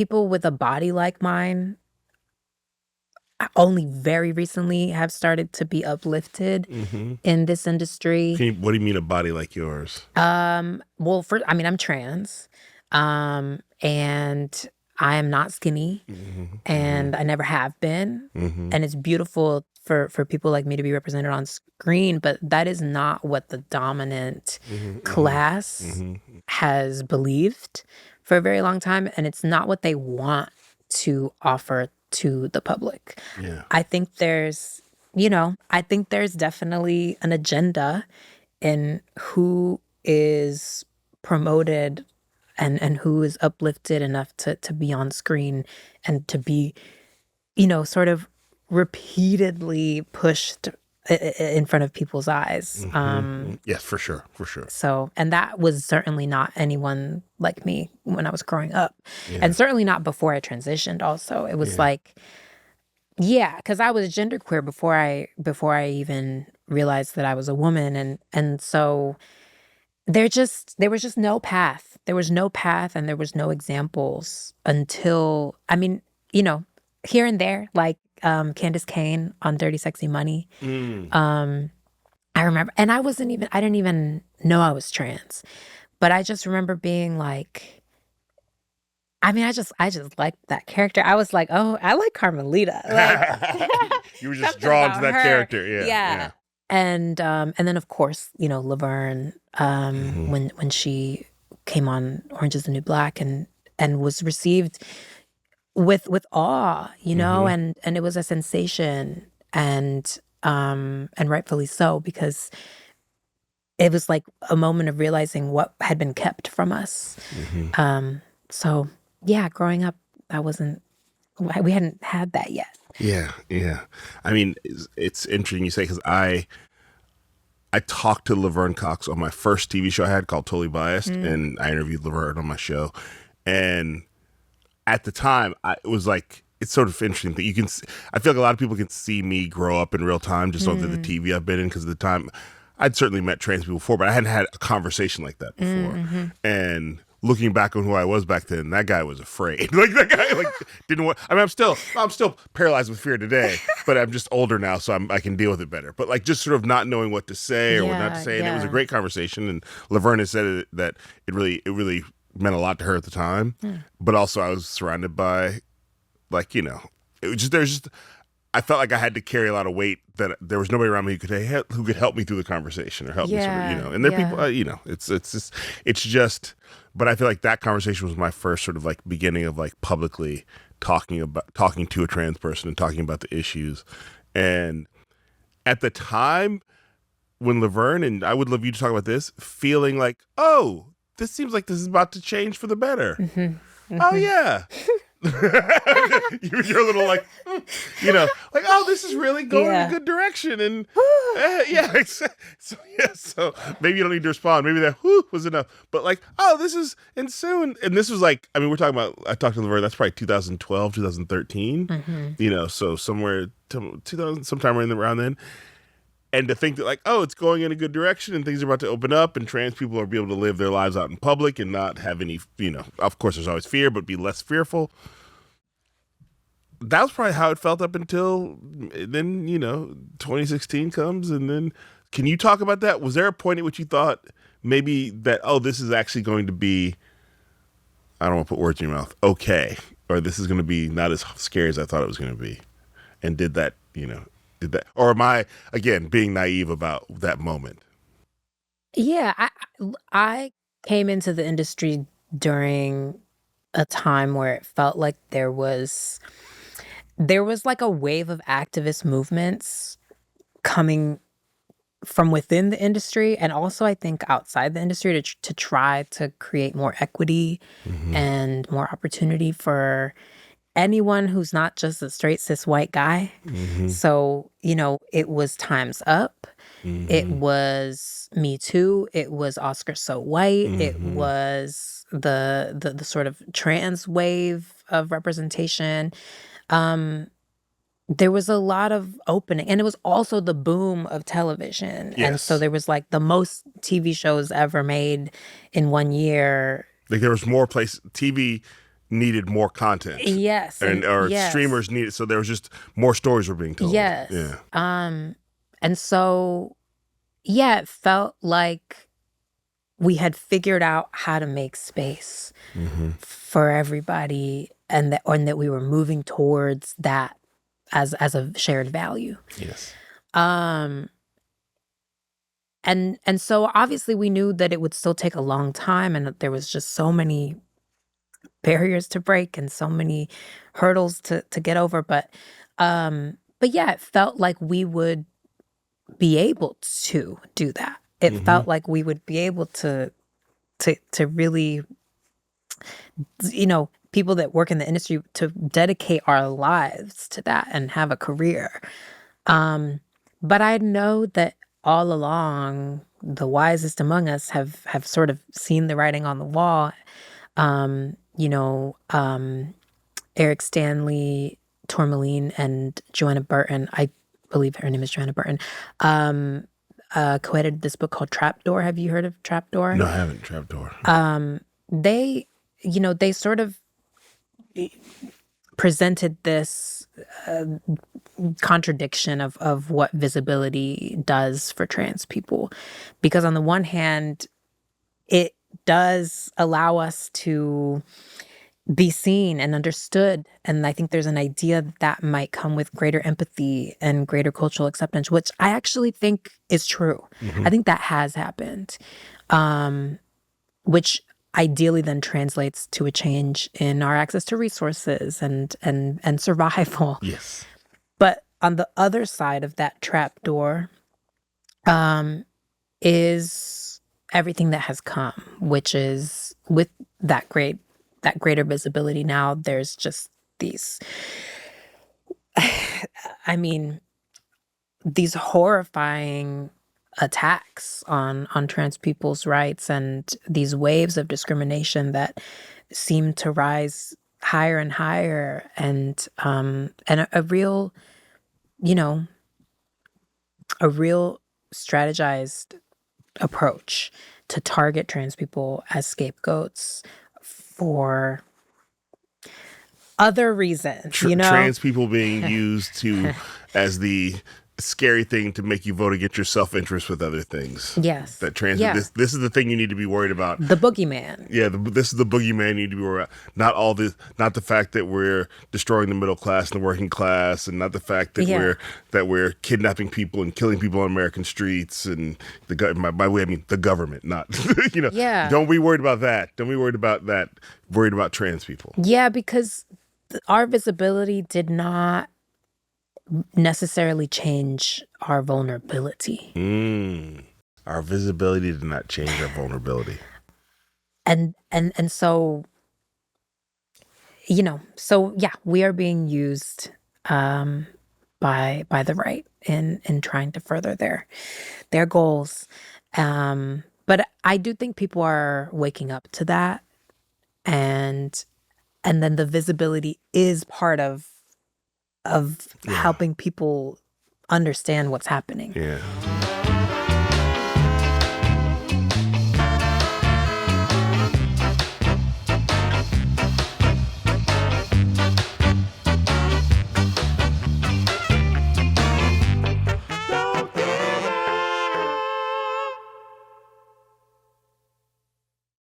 people with a body like mine only very recently have started to be uplifted in this industry. What do you mean a body like yours? Well, first, I mean, I'm trans, and I am not skinny, and I never have been. And it's beautiful for people like me to be represented on screen, but that is not what the dominant class has believed for a very long time, and it's not what they want to offer to the public. Yeah. I think there's definitely an agenda in who is promoted and who is uplifted enough to be on screen and to be, sort of repeatedly pushed in front of people's eyes. Yes, for sure. So, and that was certainly not anyone like me when I was growing up, and certainly not before I transitioned. Also, it was because I was genderqueer before I even realized that I was a woman, and so there was just no path. There was no path, and there was no examples until, I mean, here and there, like Candace Kane on Dirty Sexy Money. I remember, and I didn't even know I was trans, but I just remember being like, I mean, I just liked that character. I was like, oh, I like Carmelita. Like, you were just drawn to that her. character. Yeah. And then of course, Laverne, when she came on Orange Is the New Black and was received with awe, and it was a sensation, and rightfully so, because it was like a moment of realizing what had been kept from us. So yeah, growing up, we hadn't had that yet. Yeah. I mean, it's interesting you say, because I talked to Laverne Cox on my first TV show I had called Totally Biased, and I interviewed Laverne on my show. And at the time, it was like, it's sort of interesting that I feel like a lot of people can see me grow up in real time just over the TV I've been in, because at the time, I'd certainly met trans people before, but I hadn't had a conversation like that before. And looking back on who I was back then, that guy was afraid. Like, that guy didn't want. I mean, I'm still paralyzed with fear today, but I'm just older now, so I can deal with it better. But like, just sort of not knowing what to say or what not to say, and it was a great conversation. And Laverne has said that it really meant a lot to her at the time. But also, I was surrounded by, like, it was I felt like I had to carry a lot of weight, that there was nobody around me who could help me through the conversation or help me sort of, and there are people, it's just, but I feel like that conversation was my first sort of like beginning of like publicly talking to a trans person and talking about the issues. And at the time when Laverne, and I would love you to talk about this, feeling like, oh, this seems like this is about to change for the better. Oh yeah. You're a little like, like, oh, this is really going in a good direction, and so maybe you don't need to respond. Maybe that whoo was enough, but like, oh, this is, and soon, and this was like, I mean, we're talking about, I talked to Laverne, that's probably 2012, 2013, so somewhere 2000, sometime around then. And to think that, like, oh, it's going in a good direction and things are about to open up and trans people are be able to live their lives out in public and not have any, of course there's always fear, but be less fearful. That was probably how it felt up until then, 2016 comes. And then, can you talk about that? Was there a point at which you thought maybe that, oh, this is actually going to be, I don't want to put words in your mouth, okay, or this is going to be not as scary as I thought it was going to be? And did that, or am I, again, being naive about that moment? Yeah, I came into the industry during a time where it felt like there was like a wave of activist movements coming from within the industry, and also I think outside the industry, to try to create more equity and more opportunity for anyone who's not just a straight cis white guy. So, it was Time's Up. It was Me Too. It was Oscar So White. It was the sort of trans wave of representation. There was a lot of opening, and it was also the boom of television. Yes. And so there was like the most TV shows ever made in one year. Like there was more TV needed more content. Yes. Or yes. streamers needed, so there was just more stories were being told. Yes. Yeah. And so, yeah, it felt like we had figured out how to make space for everybody, and that we were moving towards that as a shared value. Yes. And so obviously we knew that it would still take a long time, and that there was just so many barriers to break and so many hurdles to get over. But yeah, it felt like we would be able to do that. It felt like we would be able to really, people that work in the industry, to dedicate our lives to that and have a career. But I know that all along, the wisest among us have sort of seen the writing on the wall. Eric Stanley, Tourmaline, and Joanna Burton, I believe her name is Joanna Burton, co-edited this book called Trapdoor. Have you heard of Trapdoor? No, I haven't. Trapdoor. They sort of presented this contradiction of what visibility does for trans people. Because on the one hand, it does allow us to be seen and understood. And I think there's an idea that might come with greater empathy and greater cultural acceptance, which I actually think is true. I think that has happened, which ideally then translates to a change in our access to resources and survival. Yes. But on the other side of that trapdoor is everything that has come, which is with that greater visibility. Now there's just these, these horrifying attacks on trans people's rights, and these waves of discrimination that seem to rise higher and higher, and a real, a real strategized approach to target trans people as scapegoats for other reasons. Trans people being used as the scary thing to make you vote against your self-interest with other things. Yes. That this is the thing you need to be worried about. The boogeyman. Yeah, this is the boogeyman you need to be worried about. Not the fact that we're destroying the middle class and the working class, and not the fact that we're kidnapping people and killing people on American streets, and by way I mean the government, not Yeah. Don't be worried about that. Don't be worried about that. Worried about trans people. Yeah, because our visibility did not necessarily change our vulnerability. Our visibility did not change our vulnerability. And so, we are being used by the right in trying to further their goals. But I do think people are waking up to that, and then the visibility is part of helping people understand what's happening. Yeah.